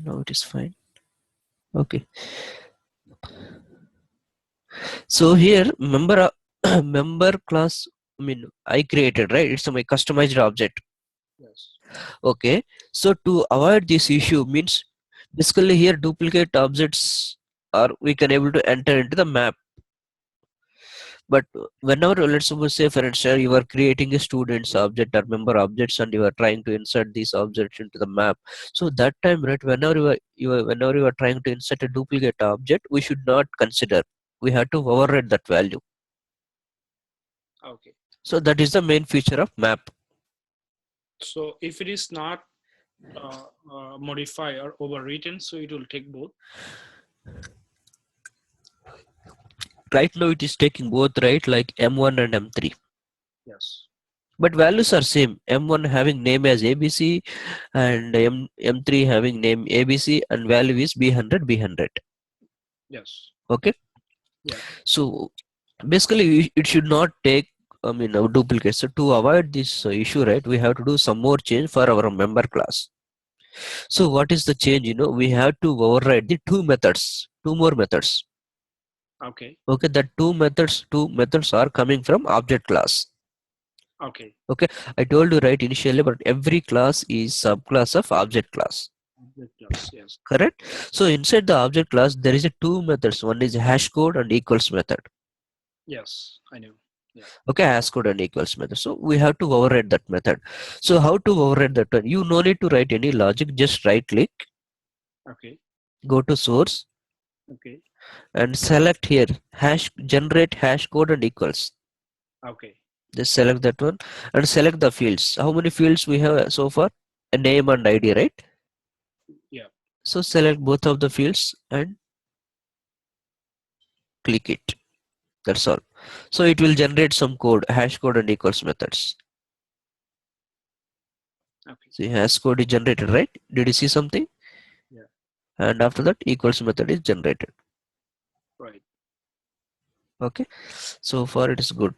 now it is fine. Okay. So here member member class, I mean I created, right? It's my customized object. Yes. Okay. So to avoid this issue means basically here duplicate objects are we can able to enter into the map. But whenever, let's suppose, say for instance, you are creating a student's object or member objects and you are trying to insert these objects into the map. So that time, right, whenever whenever you are trying to insert a duplicate object, we should not consider. We have to override that value. Okay. So that is the main feature of map. So if it is not modify or overwritten, so it will take both. Right now it is taking both, right, like M1 and M3. Yes. But values are same. M1 having name as ABC and M3 having name ABC and value is B100 B100. Yes. Okay. Yeah. So basically it should not take, I mean, a duplicate. So to avoid this issue, right, we have to do some more change for our member class. So what is the change? We have to override the two more methods. Okay. Okay, the two methods are coming from object class. Okay. Okay, I told you right initially, but every class is subclass of object class. Object class. Yes. Correct. So inside the object class there is a two methods. One is hash code and equals method. Yes, I know. Yeah. Okay, hash code and equals method. So we have to override that method. So how to override that one? You no need to write any logic. Just right click, Okay. go to source, Okay. and select here generate hash code and equals. Okay. Just select that one and select the fields. How many fields we have so far? A name and ID, right? Yeah. So select both of the fields and click it. That's all. So it will generate some code, hash code and equals methods. Okay. See, hash code is generated, right? Did you see something? Yeah. And after that, equals method is generated. Right. Okay. So far it is good.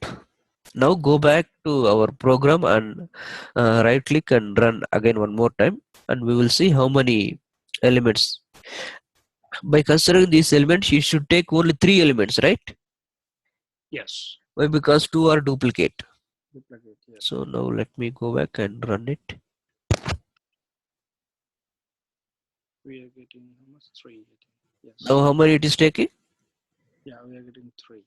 Now go back to our program and right click and run again one more time, and we will see how many elements. By considering these elements, you should take only 3 elements, right? Yes. Why? Because 2 are duplicate. Duplicate. Yes. So now let me go back and run it. We are getting how much? 3. Yes. Now how many it is taking? Yeah, we are getting 3.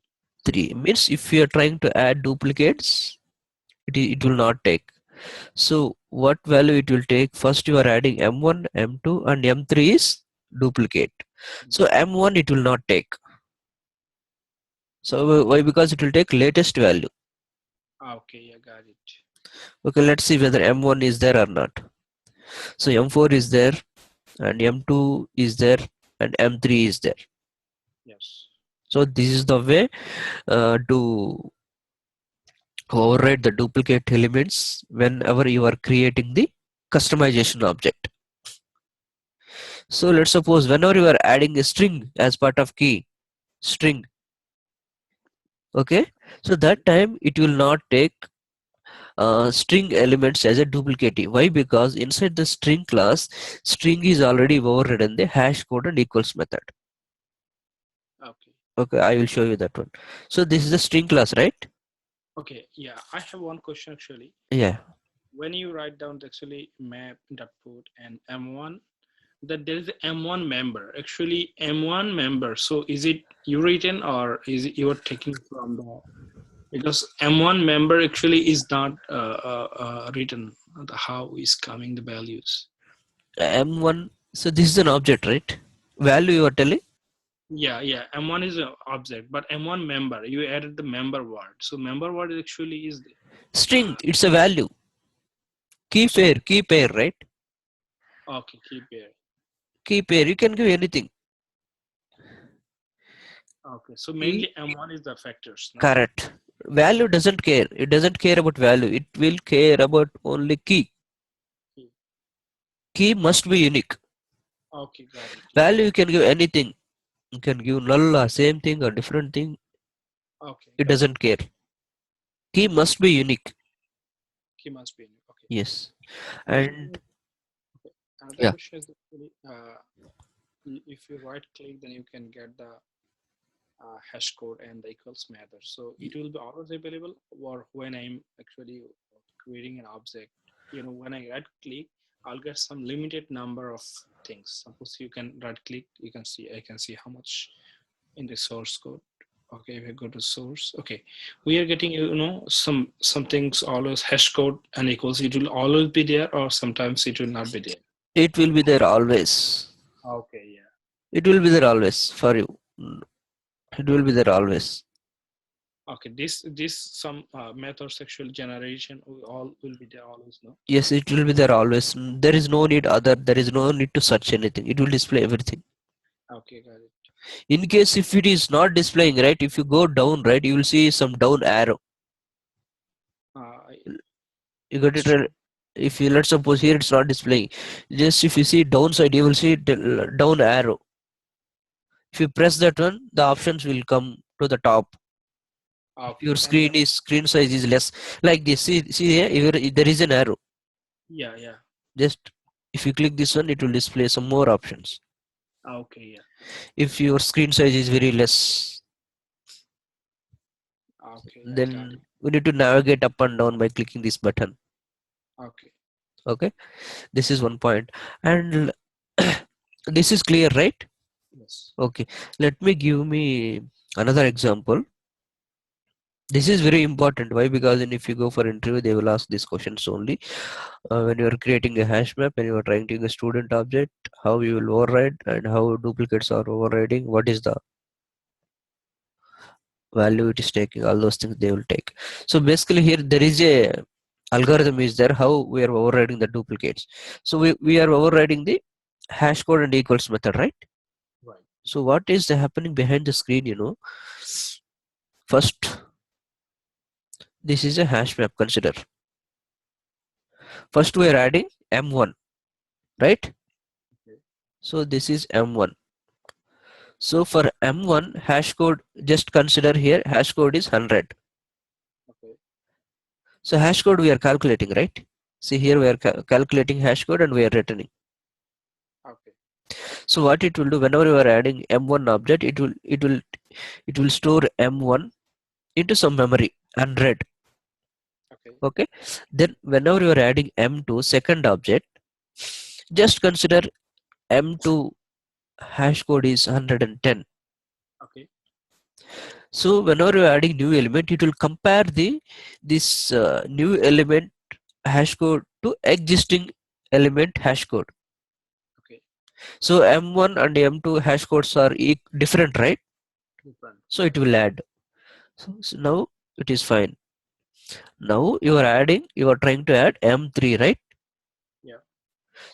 3. Means if you are trying to add duplicates, it will not take. So what value it will take? First you are adding M1, M2 and M3 is duplicate. So M1 it will not take. So why? Because it will take latest value. Okay, I got it. Okay, let's see whether M1 is there or not. So M4 is there and M2 is there and M3 is there. Yes. So this is the way to override the duplicate elements whenever you are creating the customization object. So let's suppose whenever you are adding a string as part of key, string, okay, so that time it will not take string elements as a duplicate. Why? Because inside the string class, string is already overridden the hash code and equals method. Okay. Okay, I will show you that one. So this is the string class, right? Okay. Yeah, I have one question actually. Yeah. When you write down actually map.put and M1, that there is a M1 member. Actually, M1 member. So is it you written or is it you are taking from the? Because M1 member actually is not written. How is coming the values? M1. So this is an object, right? Value you are telling? Yeah, yeah. M1 is an object, but M1 member, you added the member word. So member word actually is String. It's a value. Key pair, right? okay. Keep here. Key pair. You can give anything. Okay, so Key. mainly M1 is the factors. No? Correct. Value doesn't care. It doesn't care about value. It will care about only key. Key. Key must be unique. Okay, got it. Value you can give anything. You can give null, same thing or different thing. Okay, It got it. doesn't care. Key must be unique. Key must be unique. Okay. Yes. So, And okay. Another Yeah, question is actually, if you right click, then you can get the hash code and the equals method. So it will be always available, or when I'm actually creating an object, when I right click, I'll get some limited number of things. Suppose you can right click, I can see how much in the source code. Okay, if I go to source, okay, we are getting, some things always hash code and equals. It will always be there, or sometimes it will not be there. it will be there always. Okay, yeah. It will be there always for you. It will be there always. Okay, this some methods actual generation all will be there always, no? Yes, it will be there always. There is no need other. There is no need to search anything. It will display everything. Okay, got it. In case if it is not displaying, right, if you go down, right, you will see some down arrow. Uh, You got it right? If you, let's suppose here it's not displaying, just if you see downside, you will see down arrow. If you press that one, the options will come to the top. Your okay, and screen size is less, like this. See here, there is an arrow. yeah, yeah. Just if you click this one, it will display some more options. Okay, yeah. If your screen size is very less, Okay, I got then it. we need to navigate up and down by clicking this button. Okay, Okay, this is one point, and this is clear, right? yes. Okay, let me give me another example. This is very important. Why? Because if you go for interview, they will ask these questions only. When you are creating a hash map and you are trying to use a student object, how you will override and how duplicates are overriding, what is the value it is taking, all those things they will take. So basically here there is a algorithm is there how we are overriding the duplicates. So we are overriding the hash code and equals method, right? Right. So what is happening behind the screen? First, this is a hash map, consider. First we are adding m1, right? Okay. So this is m1. So for m1 hash code, just consider here hash code is 100. Okay. So hash code we are calculating, right? See here we are calculating hash code and we are returning. Okay. So what it will do, whenever you are adding m1 object, it will store m1 into some memory 100. Okay. Okay. Then whenever you are adding m2 second object, just consider m2 hash code is 110. Okay. So whenever you are adding new element, it will compare this new element hash code to existing element hash code. Okay. So m1 and m2 hash codes are different, right? Different. So it Right. will add. So now it is fine. Now you are trying to add m3, right? Yeah.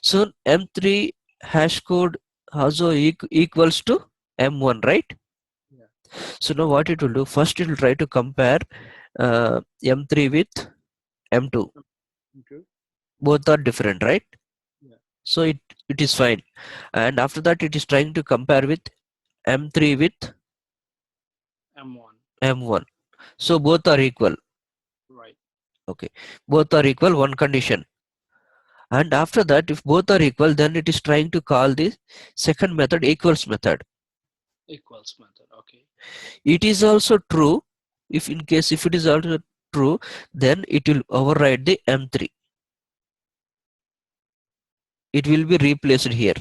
So m3 hash code also equals to m1, right? Yeah. So now what it will do, first it will try to compare m3 with m2. Okay. Both are different, right? Yeah. So it is fine. And after that it is trying to compare with m3 with M1. m1. So both are equal. Right. Okay, both are equal, one condition. And after that, if both are equal, then it is trying to call the second method equals method. Equals method. Okay. It is also true. If in case if it is also true, then it will override the m3. It will be replaced here.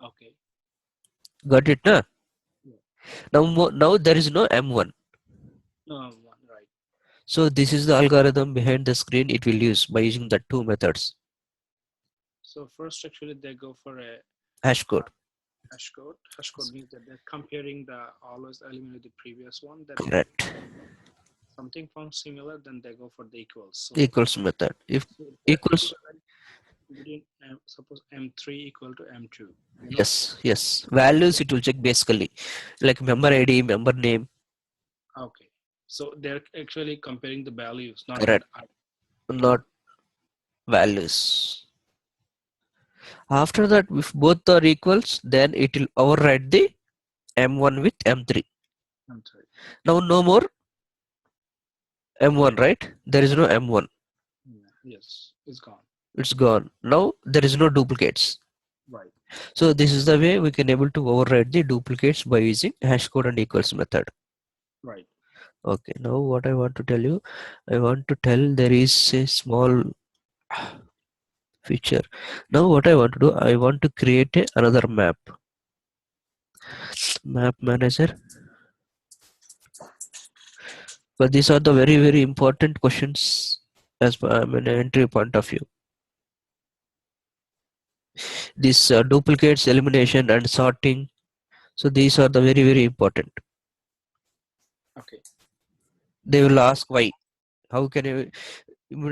Okay. Got it, na? Yeah. Now there is no m1. No, M1. Right. So this is the algorithm behind the screen it will use by using the two methods. So first, actually, they go for a Hash code. hash code. Hash code means that they're comparing the always element with the previous one. Then if Correct. something found similar, then they go for the equals. Equals method. If So if equals, you write between suppose M3 equal to M2, yes. Values it will check basically. Like member ID, member name. Okay. So they're actually comparing the values, not the Correct. Not values. After that, if both are equals, then it will override the M1 with M3. M3. Now no more M1, right? There is no M1. Yeah. Yes. is gone. It's gone. Now there is no duplicates. Right. So this is the way we can able to override the duplicates by using hash code and equals method. Right. Okay, now what I want to tell you, I want to tell there is a small feature. Now what I want to do, I want to create another map. Map manager. But these are the very important questions as per an entry point of view. This duplicates, elimination, and sorting. So these are the very important. Okay. They will ask why. How can you?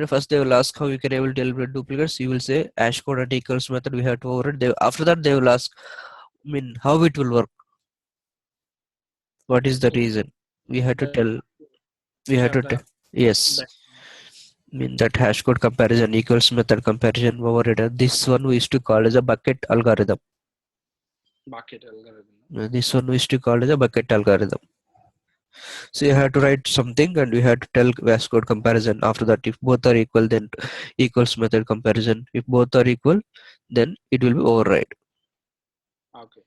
First they will ask how you can able to eliminate duplicates. You will say hash code and equals method we have to override. After that they will ask, how it will work. What is the So reason? We have to that tell. We we have have to the tell. Yes. back That hash code comparison equals method comparison override. This one we used to call as a bucket algorithm. bucket algorithm. This one we used to call as a bucket algorithm. So you have to write something and we have to tell hash code comparison. After that, if both are equal, then equals method comparison. If both are equal, then it will be override. Okay.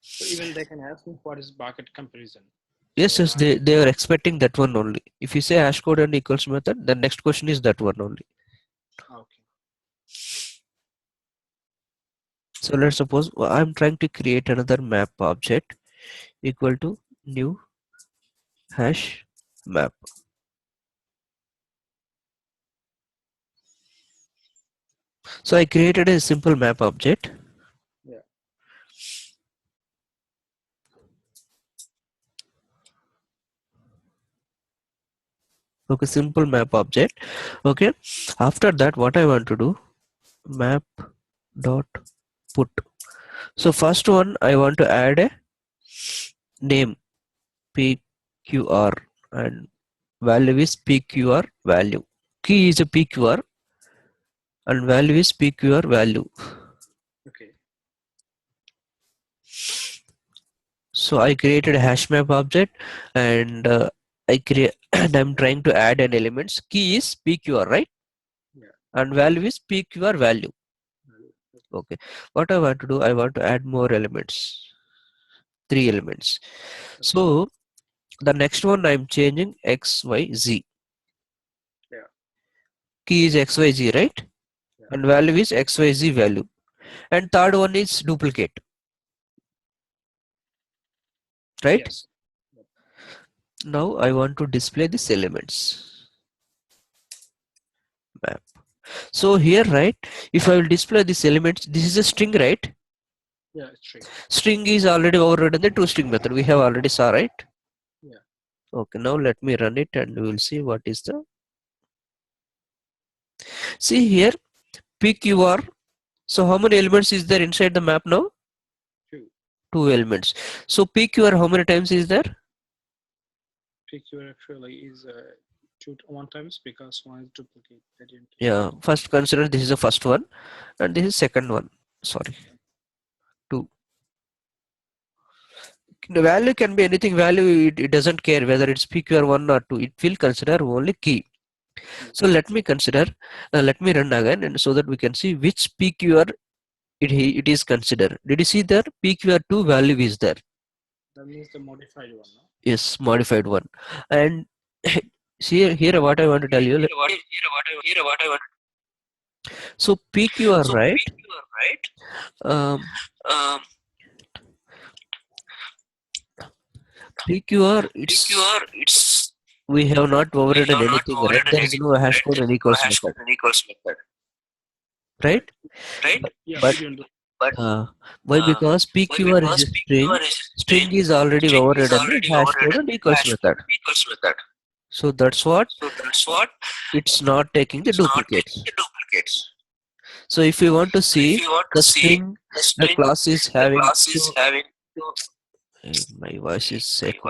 So even they can ask me what is bucket comparison. Yes, So yes, they are expecting that one only. If you say hash code and equals method, the next question is that one only. okay. So let's suppose I'm trying to create another map object equal to new hash map. So I created a simple map object. Yeah. Okay, simple map object. Okay, after that what I want to do, map dot put. So first one I want to add a name pqr and value is pqr value. Key is a pqr and value is pqr value. Okay. So I created a hash map object and I create and I'm trying to add an elements. Key is pqr, right? Yeah. And value is pqr value. Okay, what I want to do, I want to add more elements, 3 elements. Okay. So the next one I'm changing xyz. Yeah. Key is xyz, right? Yeah. And value is xyz value. And third one is duplicate, right? Yes. Now I want to display these elements map. So here, right, if I will display these elements, this is a string, right? Yeah, string. String is already overridden the toString method. We have already saw, right? Yeah. Okay, now let me run it and we will see what is the. See here, PQR. So how many elements is there inside the map now? 2. 2 elements. So PQR how many times is there? PQ actually is 1 times because 1 is duplicate. Yeah, first consider this is the first one and this is second one. Sorry, 2. The value can be anything value, it doesn't care whether it's PQR 1 or 2, it will consider only key. So let me consider, let me run again and so that we can see which PQR it is considered. Did you see there PQR2 value is there? That means the modified one, no? Yes, modified one. And see here what I want to tell you. So PQR, right? Um, PQR, it's we have not overridden anything, right? There is no hash code and equals method, right? Yeah, But we didn't do. why? Because PQR is a string. String is already overridden the hash code and equals method. So that's what it's not taking the duplicates. So if you want to see the string, the class is having two. My voice is echo.